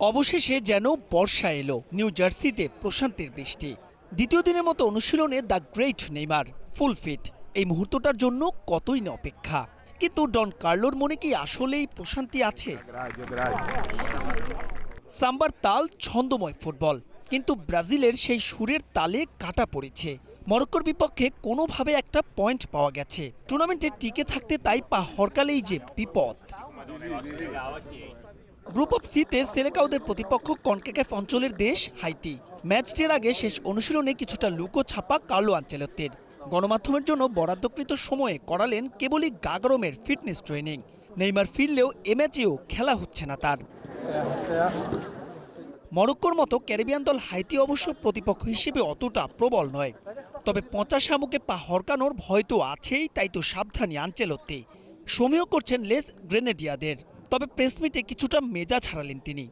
অবশেষে যেন বর্ষা এলো নিউ জার্সিতে প্রশান্তির বৃষ্টি। দ্বিতীয় দিনের মতো অনুশীলনে the great Neymar full fit. এই মুহূর্তটার জন্য কতই না অপেক্ষা, কিন্তু ডন কার্লোর মনে কি আসলেই প্রশান্তি আছে? সাম্বার তাল ছন্দময় ফুটবল, কিন্তু ব্রাজিলের সেই সুরের তালে কাটা পড়েছে। মরক্কোর বিপক্ষে কোনোভাবে একটা পয়েন্ট পাওয়া গেছে, টুর্নামেন্টে টিকে থাকতে তাই পা হরকালেই যে বিপদ। গ্রুপ অফ সিতে সেলেকাউদের প্রতিপক্ষ কনকাকাফ অঞ্চলের দেশ হাইতি। ম্যাচটির আগে শেষ অনুশীলনে কিছুটা লুকো ছাপা কার্লো আনচেলত্তির। গণমাধ্যমের জন্য বরাদ্দকৃত সময়ে করালেন কেবলই গাগরমের ফিটনেস ট্রেনিং। নেইমার ফিরলেও এ ম্যাচেও খেলা হচ্ছে না তার। মরক্কোর মতো ক্যারিবিয়ান দল হাইতি অবশ্য প্রতিপক্ষ হিসেবে অতটা প্রবল নয়, তবে ৫০ শামুকে পা হরকানোর ভয় তো আছেই, তাই তো সাবধানী আনচেলত্তি। সমীহ করছেন লেস গ্রেনেডিয়াদের, তবে প্রেসমিটে কিছুটা মেজাজ হারালেন তিনি।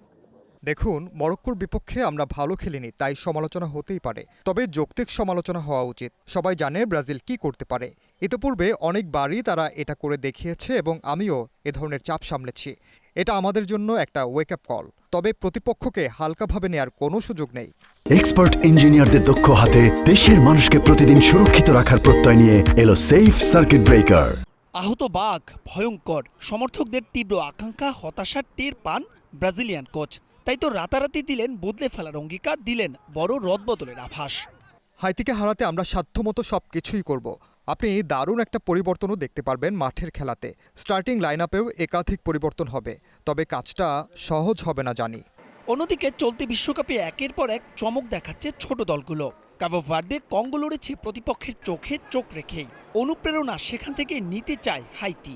দেখুন, মরক্কোর বিপক্ষে আমরা ভালো খেলিনি, তাই সমালোচনা হতেই পারে, তবে যৌক্তিক সমালোচনা হওয়া উচিত। সবাই জানে ব্রাজিল কি করতে পারে। ইতিপূর্বে অনেকবারই তারা এটা করে দেখিয়েছে এবং আমিও এ ধরনের চাপ সামলেছি। এটা আমাদের জন্য একটা ওয়েক আপ কল, তবে প্রতিপক্ষকে হালকাভাবে নেয়ার কোনো সুযোগ নেই। এক্সপার্ট ইঞ্জিনিয়ারদের দক্ষ হাতে দেশের মানুষকে প্রতিদিন সুরক্ষিত রাখার প্রত্যয় নিয়ে এলো সেফ সার্কিট ব্রেকার। আহত বাঘ ভয়ঙ্কর, সমর্থকদের তীব্র আকাঙ্ক্ষা হতাশার টের পান ব্রাজিলিয়ান কোচ। তাই তো রাতারাতি দিলেন বদলে ফেলার অঙ্গীকার, দিলেন বড় রদবদলের আভাস। হাইতিকে হারাতে আমরা সাধ্যমতো সব কিছুই করব। আপনি দারুণ একটা পরিবর্তনও দেখতে পারবেন মাঠের খেলাতে। স্টার্টিং লাইন আপেও একাধিক পরিবর্তন হবে, তবে কাজটা সহজ হবে না জানি। অন্যদিকে চলতি বিশ্বকাপে একের পর এক চমক দেখাচ্ছে ছোট দলগুলো। কাবো ভার্দে কঙ্গো লড়েছে প্রতিপক্ষের চোখে চোখ রেখেই। অনুপ্রেরণা সেখান থেকে নিতে চায় হাইতি।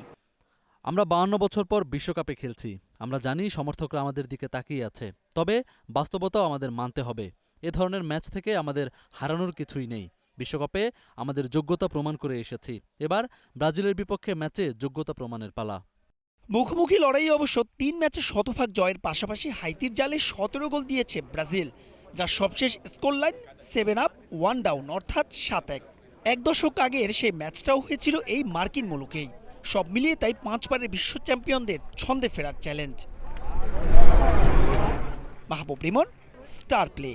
আমরা ৫২ বছর পর বিশ্বকাপে খেলছি। আমরা জানি সমর্থকরা আমাদের দিকে তাকিয়ে আছে, তবে বাস্তবতাও আমাদের মানতে হবে। এ ধরনের ম্যাচ থেকে আমাদের হারানোর কিছুই নেই। বিশ্বকাপে আমাদের যোগ্যতা প্রমাণ করে এসেছি, এবার ব্রাজিলের বিপক্ষে ম্যাচে যোগ্যতা প্রমাণের পালা। মুখোমুখি লড়াই অবশ্য ৩ ম্যাচে শতভাগ জয়ের পাশাপাশি হাইতির জালে ১৭ গোল দিয়েছে ব্রাজিল, যার সবশেষ স্কোর লাইন 7 আপ 1 ডাউন, অর্থাৎ ৭-১। এক দশক আগের সেই ম্যাচটাও হয়েছিল এই মার্কিন মুলুকেই। সব মিলিয়ে তাই ৫ বারের বিশ্ব চ্যাম্পিয়নদের ছন্দে ফেরার চ্যালেঞ্জ। মাহবুব রিমন, স্টার প্লে।